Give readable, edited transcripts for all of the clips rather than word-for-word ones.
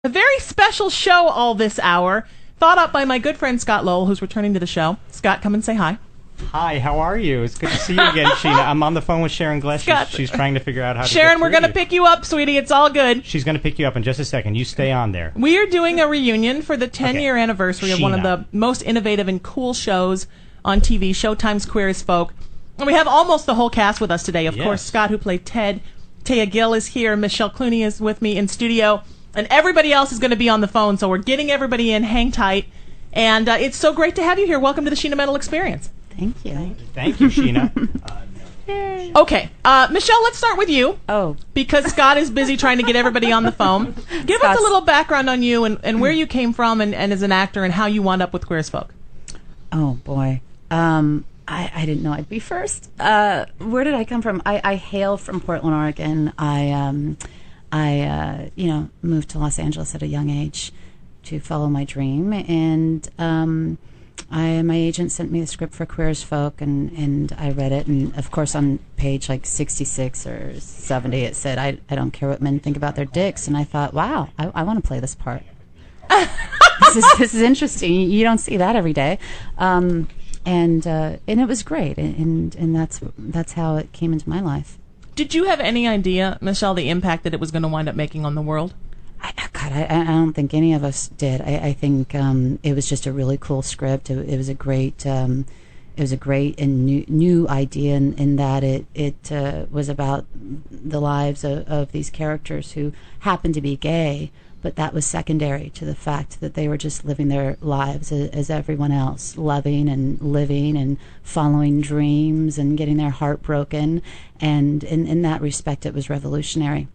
A very special show all this hour, thought up by my good friend Scott Lowell, who's returning to the show. Scott, come and say hi. Hi, how are you? It's good to see you again, Sheena. I'm on the phone with Sharon Gless. She's trying to figure out how to Sharon, we're going to pick you up, sweetie. It's all good. She's going to pick you up in just a second. You stay on there. We are doing a reunion for the 10-year anniversary of one of the most innovative and cool shows on TV, Showtime's Queer as Folk. And we have almost the whole cast with us today. Of course, Scott, who played Ted. Taya Gill is here. Michelle Clooney is with me in studio. And everybody else is going to be on the phone, so we're getting everybody in. Hang tight. And it's so great to have you here. Welcome to the Sheena Metal Experience. Thank you. Thank you, Sheena. Okay, Michelle, let's start with you. Oh. Because Scott is busy trying to get everybody on the phone. Give us a little background on you and where you came from and as an actor and how you wound up with Queer as Folk. Oh, boy. I didn't know I'd be first. Where did I come from? I hail from Portland, Oregon. I moved to Los Angeles at a young age to follow my dream, and my agent sent me the script for Queer as Folk, and I read it, and of course on page like 66 or 70 it said, I don't care what men think about their dicks, and I thought, wow, I want to play this part. This is interesting. You don't see that every day. And it was great, and that's how it came into my life. Did you have any idea, Michelle, the impact that it was going to wind up making on the world? I don't think any of us did. I think it was just a really cool script. It was a great and new idea in that it was about the lives of these characters who happened to be gay, but that was secondary to the fact that they were just living their lives as everyone else, loving and living and following dreams and getting their heart broken. And in that respect, it was revolutionary.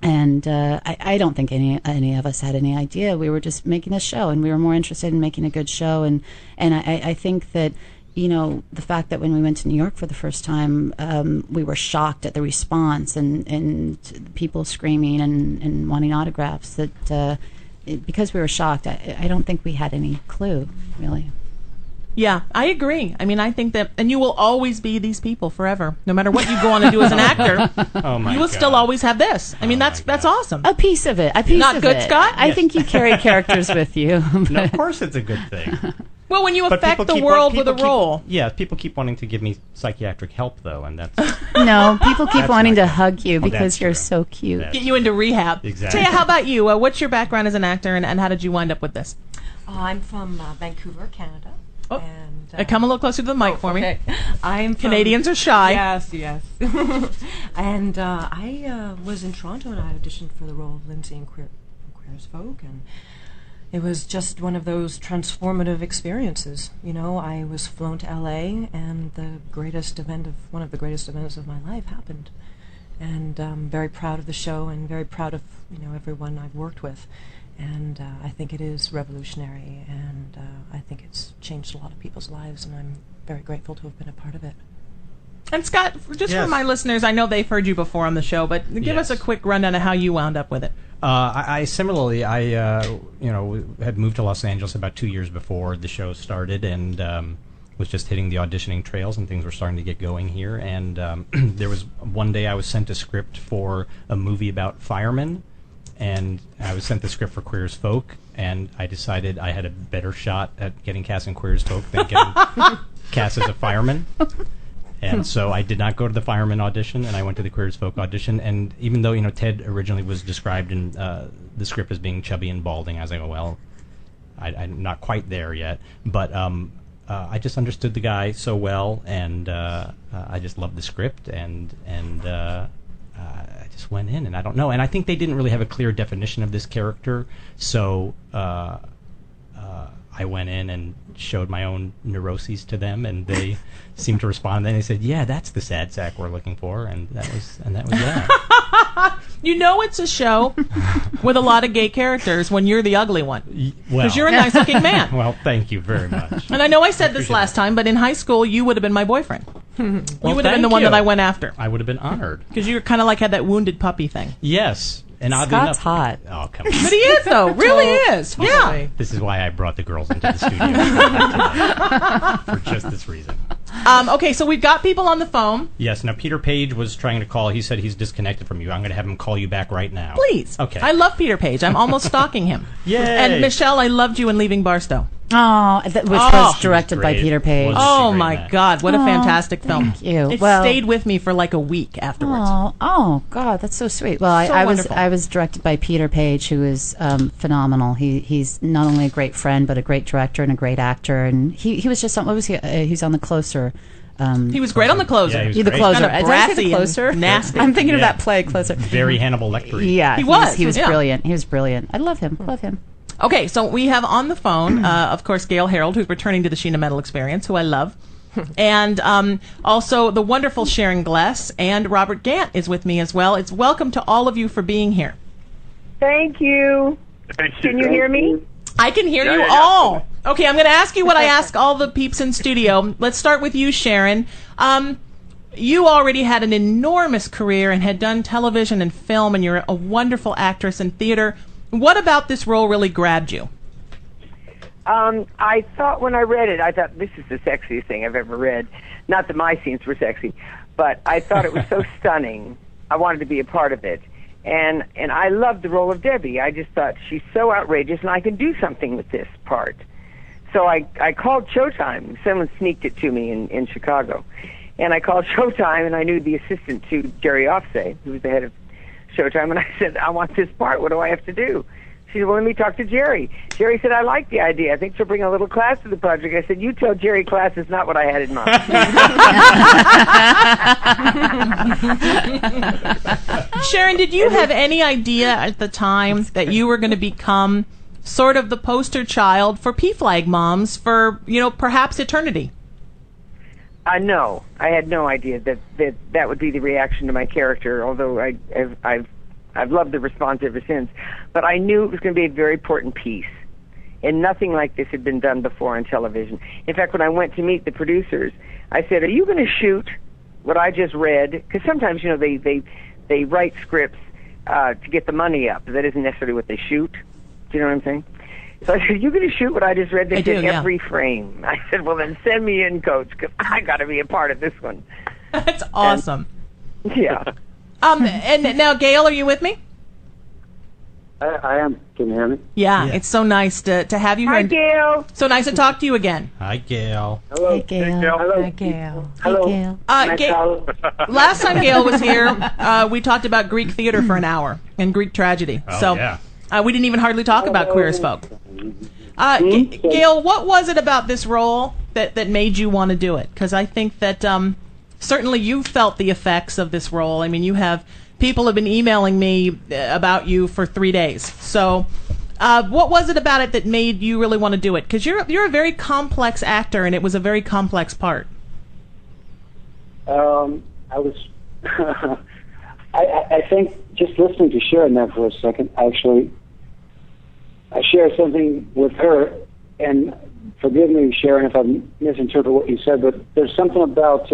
And I don't think any of us had any idea. We were just making a show, and we were more interested in making a good show. And I think that, the fact that when we went to New York for the first time, we were shocked at the response and people screaming and wanting autographs. Because we were shocked, I don't think we had any clue, really. Yeah, I agree. I mean, I think that, and you will always be these people forever. No matter what you go on and do as an actor, you will still always have this. I mean, that's awesome. A piece of it. Not good, Scott? I think you carry characters with you. No, of course it's a good thing. Well, when you affect the world with a role. Yeah, people keep wanting to give me psychiatric help, though, and that's... No, people keep wanting to hug you because you're so cute. Get you into rehab. Exactly. Taya, how about you? What's your background as an actor, and how did you wind up with this? I'm from Vancouver, Canada. Oh, and come a little closer to the mic for me. I'm Canadians are shy. Yes. And I was in Toronto, and I auditioned for the role of Lindsay in Queer as Folk, and it was just one of those transformative experiences. I was flown to LA, and one of the greatest events of my life happened. And I'm very proud of the show, and very proud of everyone I've worked with. And I think it is revolutionary, and I think it's changed a lot of people's lives, and I'm very grateful to have been a part of it. And Scott, just for my listeners, I know they've heard you before on the show, but give us a quick rundown of how you wound up with it. I similarly, had moved to Los Angeles about 2 years before the show started, and was just hitting the auditioning trails, and things were starting to get going here. And there was one day I was sent a script for a movie about firemen. And I was sent the script for Queer as Folk, and I decided I had a better shot at getting cast in Queer as Folk than getting cast as a fireman. And so I did not go to the fireman audition, and I went to the Queer as Folk audition. And even though Ted originally was described in the script as being chubby and balding, I was like, oh, well, I'm not quite there yet. But I just understood the guy so well, and I just loved the script, and I just went in, and I don't know. And I think they didn't really have a clear definition of this character, so I went in and showed my own neuroses to them, and they seemed to respond. And then they said, "Yeah, that's the sad sack we're looking for," and that was that. It's a show with a lot of gay characters when you're the ugly one, because you're a nice-looking man. Well, thank you very much. And I know I said this last time, but in high school, you would have been my boyfriend. You would have been the one that I went after. I would have been honored. Because you were kind of like had that wounded puppy thing. Yes. And Scott's hot. Oh, come on. But he is, though. Really is. Yeah. This is why I brought the girls into the studio. For just this reason. Okay, so we've got people on the phone. Yes. Now, Peter Page was trying to call. He said he's disconnected from you. I'm going to have him call you back right now. Please. Okay. I love Peter Page. I'm almost stalking him. Yay. And Michelle, I loved you in Leaving Barstow. Oh, which was directed by Peter Page. Oh my God, what a fantastic film! Thank you. It stayed with me for like a week afterwards. Oh God, that's so sweet. Well, I was directed by Peter Page, who is phenomenal. He's not only a great friend, but a great director and a great actor. And he was just on, what was he? He's on The Closer. He was great on The Closer. Yeah, The Closer. Kind of Did I say brassy The Closer? and nasty. I'm thinking of that play, Closer. Very Hannibal Lecter. Yeah, He was brilliant. He was brilliant. I love him. Love him. Okay, so we have on the phone, of course, Gail Harold, who's returning to the Sheena Metal Experience, who I love. And also the wonderful Sharon Gless, and Robert Gant is with me as well. It's welcome to all of you for being here. Thank you. Can you hear me? I can hear you all. Okay, I'm going to ask you what I ask all the peeps in studio. Let's start with you, Sharon. You already had an enormous career and had done television and film, and you're a wonderful actress in theater. What about this role really grabbed you? I thought when I read it, I thought this is the sexiest thing I've ever read. Not that my scenes were sexy, but I thought it was so stunning. I wanted to be a part of it. And I loved the role of Debbie. I just thought she's so outrageous, and I can do something with this part. So I called Showtime. Someone sneaked it to me in Chicago. And I called Showtime, and I knew the assistant to Jerry Offsay, who was the head of Showtime, and I said, I want this part. What do I have to do? She said, well, let me talk to Jerry. Jerry said, I like the idea. I think she'll bring a little class to the project. I said, you tell Jerry class is not what I had in mind. Sharon, did you have any idea at the time that you were going to become sort of the poster child for PFLAG moms for, perhaps eternity? No, I had no idea that would be the reaction to my character, although I've loved the response ever since. But I knew it was going to be a very important piece, and nothing like this had been done before on television. In fact, when I went to meet the producers, I said, are you going to shoot what I just read? Because sometimes, they write scripts to get the money up. That isn't necessarily what they shoot. Do you know what I'm saying? So I said, you're going to shoot what I just read? They said, every frame. I said, well, then send me in, Coach, because I got to be a part of this one. That's awesome. Yeah. And now, Gail, are you with me? I am. Can you hear me? Yeah, it's so nice to have you here. Hi, Gail. So nice to talk to you again. Hi, Gail. Hello. Hey, Gail. Hello. Hi, Gail. Hello. Hi, Gail. Gail, last time Gail was here, we talked about Greek theater for an hour and Greek tragedy. We didn't even hardly talk about Queer as Folk. Gail, what was it about this role that made you want to do it? Because I think that certainly you felt the effects of this role. I mean, people have been emailing me about you for 3 days. So what was it about it that made you really want to do it? Because you're a very complex actor, and it was a very complex part. I was... I think just listening to Sharon there for a second, actually, I shared something with her, and forgive me, Sharon, if I misinterpret what you said, but there's something about,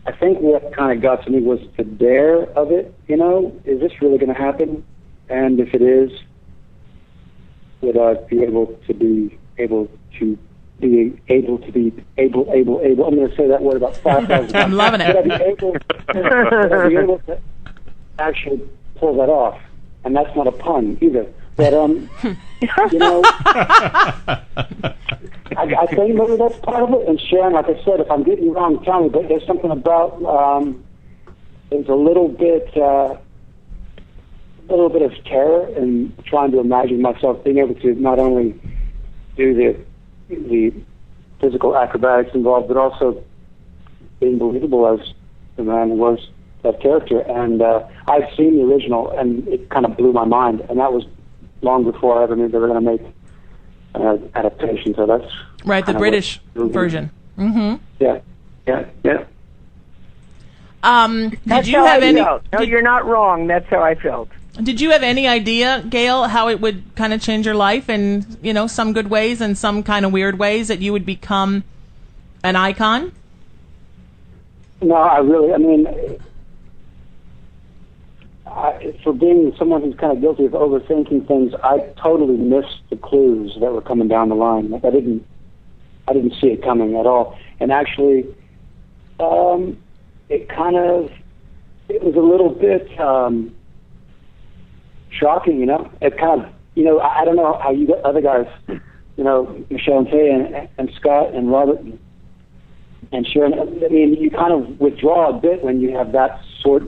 I think what kind of got to me was the dare of it, is this really going to happen? And if it is, would I be able to be able, I'm going to say that word about 5,000 times. I'm loving it. Would I be able to actually pull that off? And that's not a pun either. But, I think maybe that's part of it. And Sharon, like I said, if I'm getting you wrong, tell me, but there's something about, there's a little bit of terror in trying to imagine myself being able to not only do the physical acrobatics involved, but also being believable as the man who was that character. And I've seen the original, and it kind of blew my mind. And that was long before I ever knew they were going to make an adaptation. So that's right, the British version. Mm-hmm. Yeah. Did you have any? No, you're not wrong. That's how I felt. Did you have any idea, Gail, how it would kind of change your life in some good ways and some kind of weird ways, that you would become an icon? No, for being someone who's kind of guilty of overthinking things, I totally missed the clues that were coming down the line. Like I didn't I didn't see it coming at all. And actually, it was a little bit shocking, you know. It kind of, you know, I don't know how you other guys, you know, Michelle and Tay and Scott and Robert and Sharon. I mean, you kind of withdraw a bit when you have that sort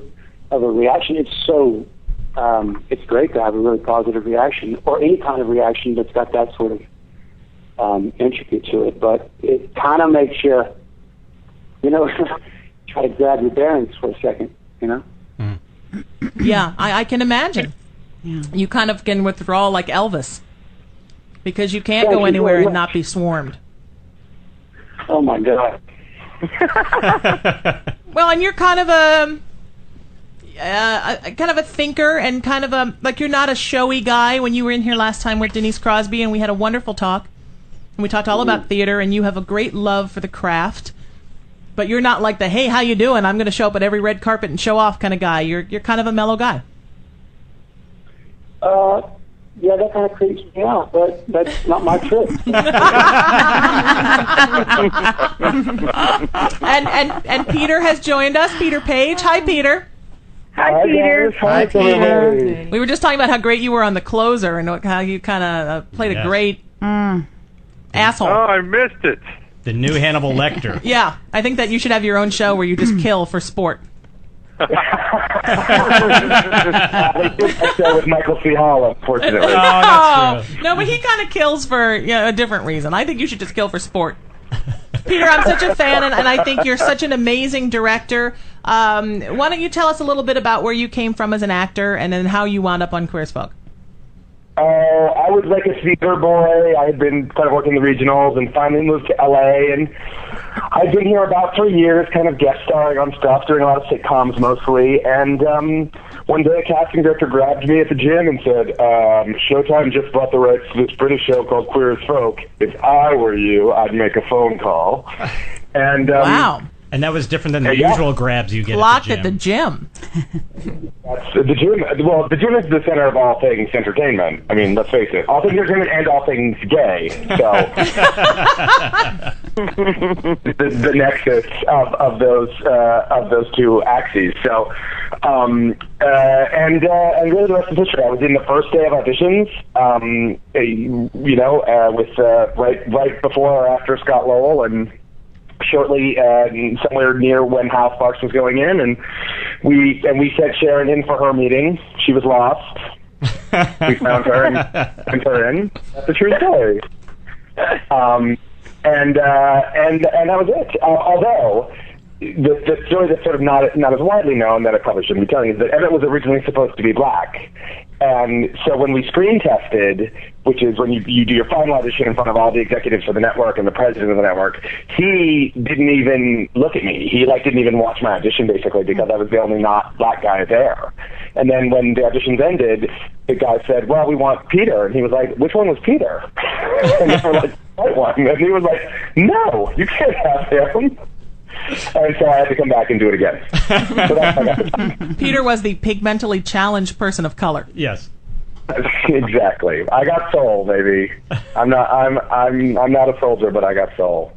of a reaction. It's so, it's great to have a really positive reaction, or any kind of reaction that's got that sort of intricate to it. But it kind of makes you, you know, try to grab your bearings for a second, you know? Mm. Yeah, I can imagine. Yeah. You kind of can withdraw like Elvis, because you can't go anywhere and not be swarmed. Oh, my God. Well, and you're kind of a thinker, and kind of a, like, you're not a showy guy. When you were in here last time with Denise Crosby, and we had a wonderful talk, and we talked all about theater, and you have a great love for the craft, but you're not like the, hey, how you doing? I'm going to show up at every red carpet and show off kind of guy. You're kind of a mellow guy. Yeah, that kind of creeps me out, but that's not my trick. and Peter has joined us, Peter Page. Hi, Peter. Hi, Peter. Hi, Peter. We were just talking about how great you were on The Closer, and how you kind of played a great asshole. Oh, I missed it. The new Hannibal Lecter. Yeah, I think that you should have your own show where you just kill for sport. They did that show with Michael C. Hall, unfortunately. Oh, that's true. No, but he kind of kills for a different reason. I think you should just kill for sport. Peter, I'm such a fan, and I think you're such an amazing director. Why don't you tell us a little bit about where you came from as an actor, and then how you wound up on Queer as Folk? I was like a theater boy. I had been kind of working the regionals and finally moved to LA, and I'd been here about 3 years, kind of guest starring on stuff, doing a lot of sitcoms mostly. And one day a casting director grabbed me at the gym and said, Showtime just bought the rights to this British show called Queer as Folk. If I were you, I'd make a phone call. And Wow. And that was different than the usual grabs you get Locked at the gym. That's the gym. Well, the gym is the center of all things entertainment. I mean, let's face it, all things entertainment and all things gay. So the nexus of those two axes. So and really the rest is history. I was in the first day of auditions. With right before or after Scott Lowell, and shortly somewhere near when Hal Sparks was going in, and we sent Sharon in for her meeting. She was lost. We found her and sent her in. That's a true story. And that was it. Although the story that's sort of not as widely known, that I probably shouldn't be telling, is that Emmett was originally supposed to be black. And so when we screen tested, which is when you do your final audition in front of all the executives for the network and the president of the network, he didn't even look at me. He didn't even watch my audition, basically, because I was the only not black guy there. And then when the auditions ended, the guy said, well, we want Peter. And he was like, which one was Peter? And they were like, what one? And he was like, no, you can't have him. And so I had to come back and do it again. So that's how I got the Peter was the pigmentally challenged person of color. Yes. Exactly. I got soul, baby. I'm not a soldier, but I got soul.